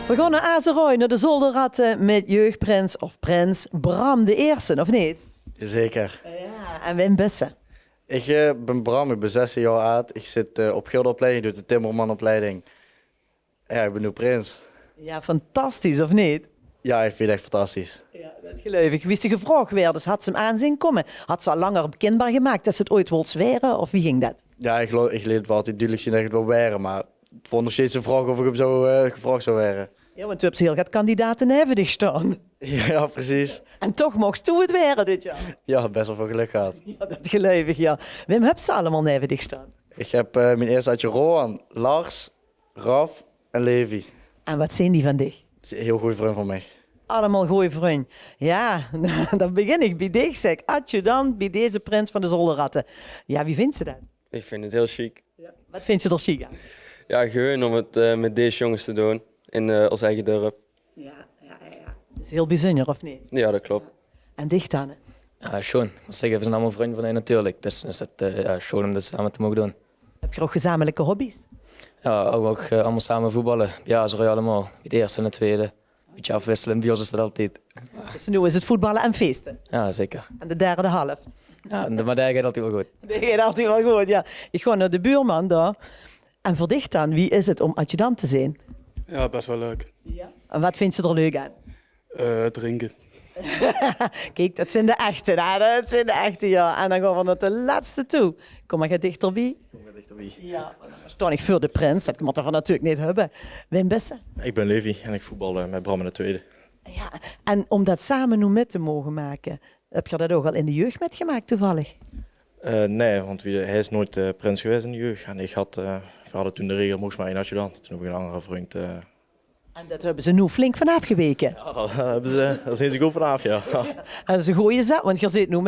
We gaan naar Azerooi, naar de Zolderratten met jeugdprins of prins Bram de Eerste, of niet? Zeker. Ja, en Wim Bussen. Ik ben Bram, ik ben 16 jaar oud. Ik zit op gildeopleiding, ik doe de timmermanopleiding. Ja, ik ben nu prins. Ja, fantastisch, of niet? Ja, ik vind het echt fantastisch. Ja, dat geloof ik. Wie ze gevraagd werd, dus had ze hem aanzien komen. Had ze al langer bekendbaar gemaakt dat ze het ooit wil zweren, of wie ging dat? Ja, ik leed het wel altijd duidelijk zien dat ik het wil weren, maar het vond nog steeds een vraag of ik hem zo gevraagd zou weren. Ja, want toen heb ze heel wat kandidaten even staan. Ja, precies. En toch mocht ze het weren dit jaar. Ja, best wel veel geluk gehad. Ja, dat geloof ik, ja. Wim, heb ze allemaal even staan? Ik heb mijn eerste uitje Rohan, Lars, Raf en Levi. En wat zijn die van dich? Dat is een heel goede vriend van mij. Allemaal goeie vriend. Ja, dan begin ik bij dich, zeg. Adjudant bij deze prins van de Zolderratten. Ja, wie vindt ze dat? Ik vind het heel chic. Ja. Wat vindt ze er chic aan? Ja, gewoon om het met deze jongens te doen in ons eigen dorp. Ja. Dat is heel bijzonder, of niet? Ja, dat klopt. En dicht dan? Hè? Ja, schon. Ik moet zeggen, we zijn allemaal vrienden van mij natuurlijk. Dus is het schon om dat samen te mogen doen. Heb je ook gezamenlijke hobby's? Ja, ook allemaal samen voetballen. Ja, zo allemaal. Bij de eerste en de tweede. Een beetje afwisselen, bij ons is dat altijd. Dus nu is het voetballen en feesten. Ja, zeker. En de derde half. Ja, maar daar gaat altijd wel goed. Dat gaat altijd wel goed, ja. Ik ga naar de buurman daar. En voor dich dan, wie is het om adjudant te zijn? Ja, best wel leuk. Ja. En wat vindt ze er leuk aan? Drinken. Kijk, dat zijn de echte, hè? Dat zijn de echte, ja. En dan gaan we naar de laatste toe. Kom maar dichterbij. Ja, dan sta ik voor de prins. Dat moet er natuurlijk niet hebben. Wim Bussen. Ik ben Levi en ik voetbal met Bram in de tweede. Ja, en om dat samen nu met te mogen maken, heb je dat ook al in de jeugd metgemaakt toevallig? Nee, want hij is nooit prins geweest in de jeugd. En we hadden toen de regel, moest maar één adjudant. Toen heb ik een andere vriend. En dat hebben ze nu flink van afgeweken. Ja, daar zijn ze goed vanaf, ja. En dat is een goeie zet, want je zit nu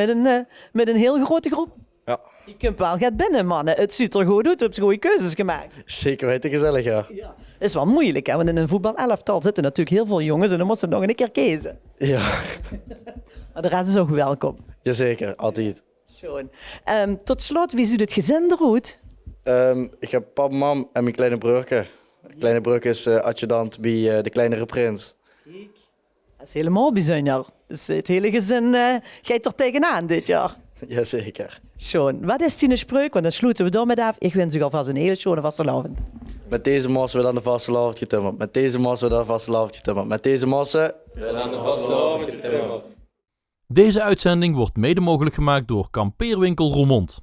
met een heel grote groep. Ja, Je kunt wel gaan binnen, mannen. Het ziet er goed uit, je hebt goede keuzes gemaakt. zeker weten gezellig, ja. Ja. Dat is wel moeilijk, hè? Want in een voetbalelftal zitten natuurlijk heel veel jongens en dan moeten ze nog een keer kiezen. Ja, Maar daar zijn ze ook welkom. jazeker, altijd. Schoon. Tot slot, wie ziet het gezin eruit? Ik heb pap, mam en mijn kleine broertje. De kleine broertje is adjudant bij de kleinere prins. Dat is helemaal bijzonder. Dus het hele gezin gaat er tegenaan dit jaar. Jazeker. Schoon. Wat is die spreuk? Want dan sluiten we door met af. Ik wens u alvast een hele schone vastelavond. Met deze mossen we dan de vastelavond getimmerd. Met deze mossen we dan de vastelavond getimmerd. Met deze mossen... Deze uitzending wordt mede mogelijk gemaakt door Kampeerwinkel Roermond.